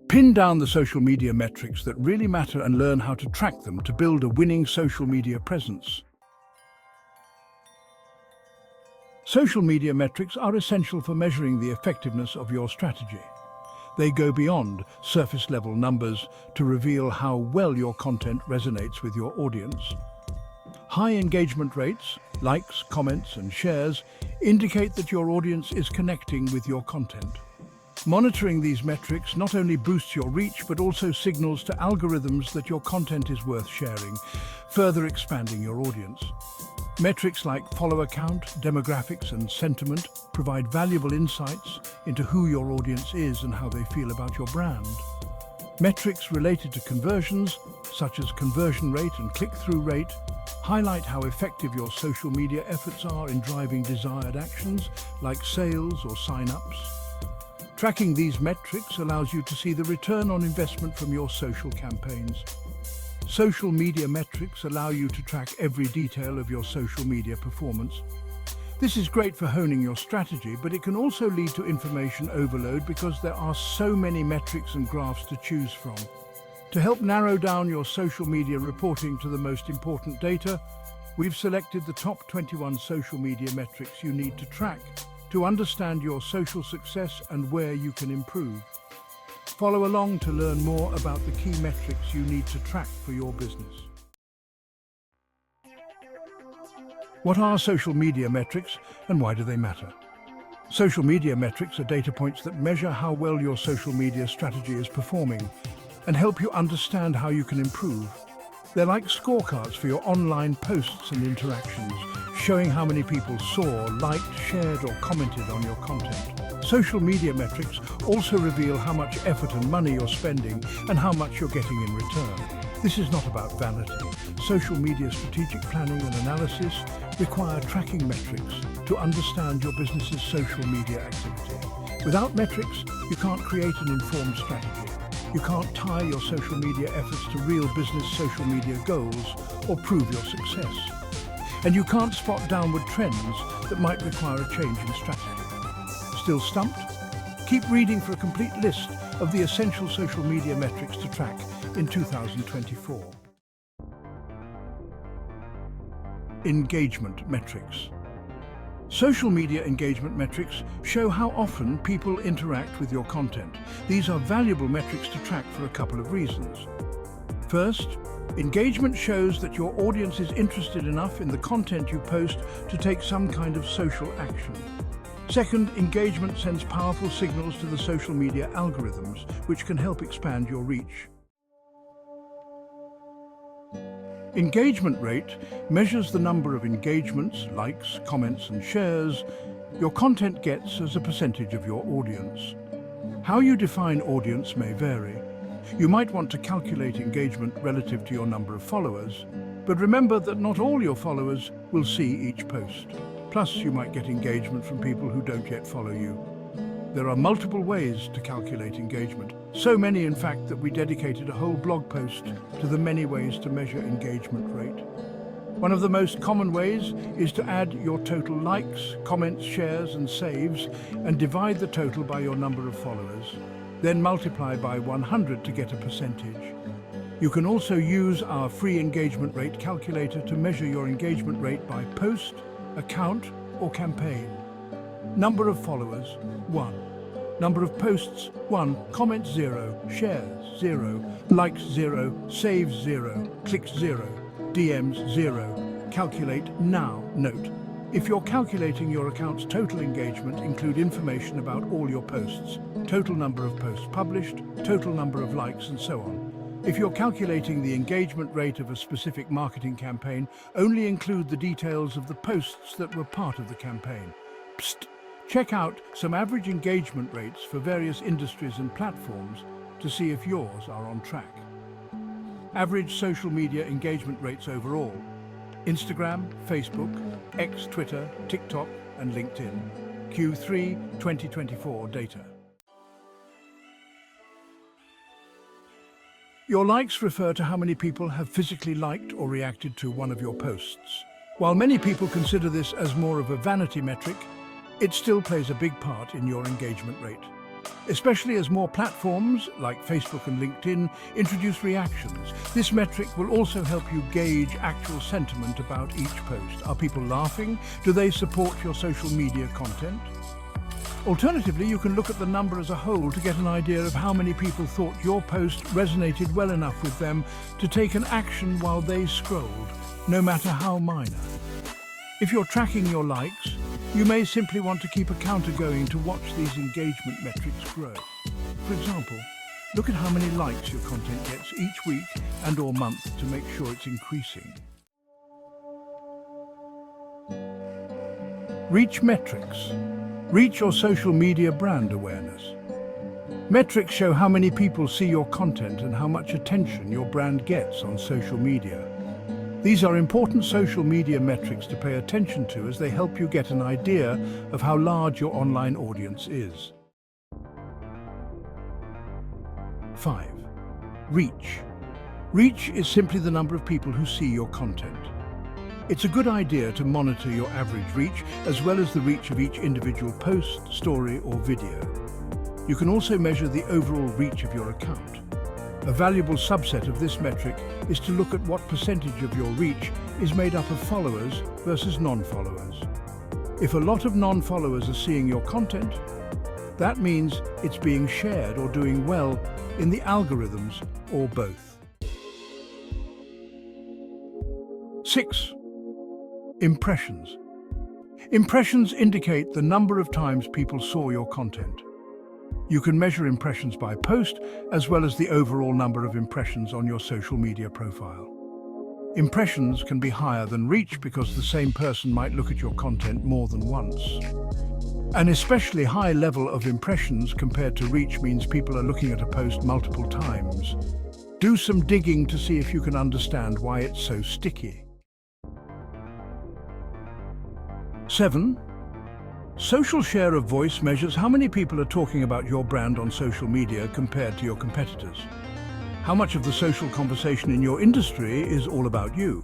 Pin down the social media metrics that really matter and learn how to track them to build a winning social media presence. Social media metrics are essential for measuring the effectiveness of your strategy. They go beyond surface-level numbers to reveal how well your content resonates with your audience. High engagement rates, likes, comments, and shares indicate that your audience is connecting with your content. Monitoring these metrics not only boosts your reach, but also signals to algorithms that your content is worth sharing, further expanding your audience. Metrics like follower count, demographics, and sentiment provide valuable insights into who your audience is and how they feel about your brand. Metrics related to conversions, such as conversion rate and click-through rate, highlight how effective your social media efforts are in driving desired actions like sales or sign-ups. Tracking these metrics allows you to see the return on investment from your social campaigns. Social media metrics allow you to track every detail of your social media performance. This is great for honing your strategy, but it can also lead to information overload because there are so many metrics and graphs to choose from. To help narrow down your social media reporting to the most important data, we've selected the top 21 social media metrics you need to track to understand your social success and where you can improve. Follow along to learn more about the key metrics you need to track for your business. What are social media metrics and why do they matter? Social media metrics are data points that measure how well your social media strategy is performing and help you understand how you can improve. They're like scorecards for your online posts and interactions, showing how many people saw, liked, shared, or commented on your content. Social media metrics also reveal how much effort and money you're spending and how much you're getting in return. This is not about vanity. Social media strategic planning and analysis require tracking metrics to understand your business's social media activity. Without metrics, you can't create an informed strategy. You can't tie your social media efforts to real business social media goals or prove your success. And you can't spot downward trends that might require a change in strategy. Still stumped? Keep reading for a complete list of the essential social media metrics to track in 2024. Engagement metrics. Social media engagement metrics show how often people interact with your content. These are valuable metrics to track for a couple of reasons. First, engagement shows that your audience is interested enough in the content you post to take some kind of social action. Second, engagement sends powerful signals to the social media algorithms, which can help expand your reach. Engagement rate measures the number of engagements, likes, comments, and shares your content gets as a percentage of your audience. How you define audience may vary. You might want to calculate engagement relative to your number of followers, but remember that not all your followers will see each post. Plus, you might get engagement from people who don't yet follow you. There are multiple ways to calculate engagement. So many, in fact, that we dedicated a whole blog post to the many ways to measure engagement rate. One of the most common ways is to add your total likes, comments, shares, and saves and divide the total by your number of followers. Then multiply by 100 to get a percentage. You can also use our free engagement rate calculator to measure your engagement rate by post, account, or campaign. Number of followers, 1. Number of posts, 1. Comments, 0. Shares, 0. Likes, 0. Saves, 0. Clicks, 0. DMs, 0. Calculate now. Note: if you're calculating your account's total engagement, include information about all your posts, total number of posts published, total number of likes, and so on. If you're calculating the engagement rate of a specific marketing campaign, only include the details of the posts that were part of the campaign. Psst! Check out some average engagement rates for various industries and platforms to see if yours are on track. Average social media engagement rates overall: Instagram, Facebook, X, Twitter, TikTok, and LinkedIn. Q3 2024 data. Your likes refer to how many people have physically liked or reacted to one of your posts. While many people consider this as more of a vanity metric, it still plays a big part in your engagement rate. especially as more platforms like Facebook and LinkedIn introduce reactions. This metric will also help you gauge actual sentiment about each post. Are people laughing? Do they support your social media content? Alternatively, you can look at the number as a whole to get an idea of how many people thought your post resonated well enough with them to take an action while they scrolled, no matter how minor. If you're tracking your likes, you may simply want to keep a counter going to watch these engagement metrics grow. For example, look at how many likes your content gets each week and/or month to make sure it's increasing. Reach metrics. Reach or social media brand awareness. Metrics show how many people see your content and how much attention your brand gets on social media. These are important social media metrics to pay attention to as they help you get an idea of how large your online audience is. 5. Reach. Reach is simply the number of people who see your content. It's a good idea to monitor your average reach as well as the reach of each individual post, story, or video. You can also measure the overall reach of your account. A valuable subset of this metric is to look at what percentage of your reach is made up of followers versus non-followers. If a lot of non-followers are seeing your content, that means it's being shared or doing well in the algorithms or both. 6. Impressions. Impressions indicate the number of times people saw your content. You can measure impressions by post as well as the overall number of impressions on your social media profile. Impressions can be higher than reach because the same person might look at your content more than once. An especially high level of impressions compared to reach means people are looking at a post multiple times. Do some digging to see if you can understand why it's so sticky. 7. Social share of voice measures how many people are talking about your brand on social media compared to your competitors. How much of the social conversation in your industry is all about you?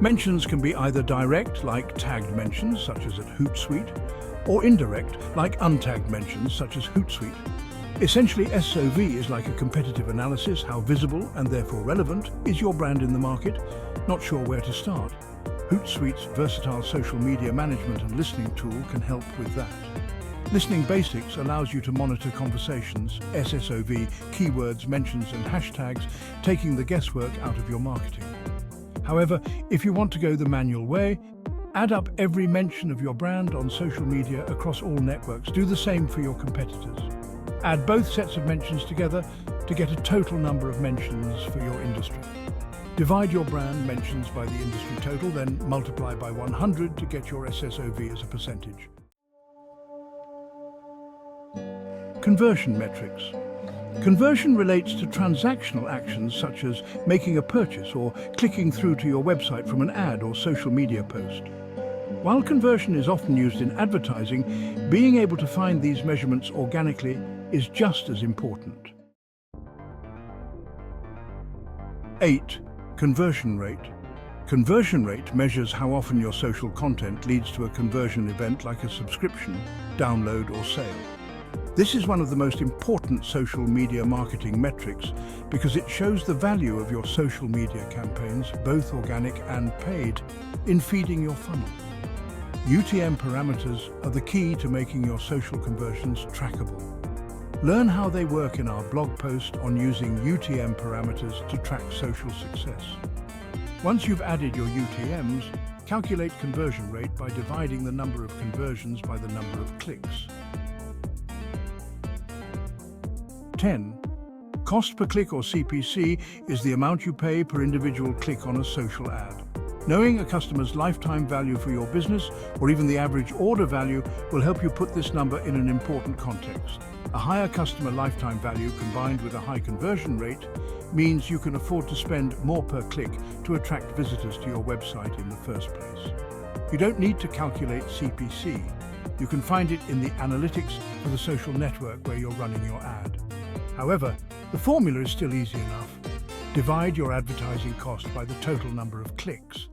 Mentions can be either direct, like tagged mentions, such as at Hootsuite, or indirect, like untagged mentions, such as Hootsuite. Essentially, SOV is like a competitive analysis. How visible, and therefore relevant, is your brand in the market? Not sure where to start? Hootsuite's versatile social media management and listening tool can help with that. Listening Basics allows you to monitor conversations, SSOV, keywords, mentions and hashtags, taking the guesswork out of your marketing. However, if you want to go the manual way, add up every mention of your brand on social media across all networks. Do the same for your competitors. Add both sets of mentions together to get a total number of mentions for your industry. Divide your brand mentions by the industry total, then multiply by 100 to get your SSOV as a percentage. Conversion metrics. Conversion relates to transactional actions such as making a purchase or clicking through to your website from an ad or social media post. While conversion is often used in advertising, being able to find these measurements organically is just as important. 8. Conversion rate. Conversion rate measures how often your social content leads to a conversion event like a subscription, download, or sale. This is one of the most important social media marketing metrics because it shows the value of your social media campaigns, both organic and paid, in feeding your funnel. UTM parameters are the key to making your social conversions trackable. Learn how they work in our blog post on using UTM parameters to track social success. Once you've added your UTMs, calculate conversion rate by dividing the number of conversions by the number of clicks. 10. Cost per click, or CPC, is the amount you pay per individual click on a social ad. Knowing a customer's lifetime value for your business, or even the average order value, will help you put this number in an important context. A higher customer lifetime value combined with a high conversion rate means you can afford to spend more per click to attract visitors to your website in the first place. You don't need to calculate CPC. You can find it in the analytics for the social network where you're running your ad. However, the formula is still easy enough. Divide your advertising cost by the total number of clicks.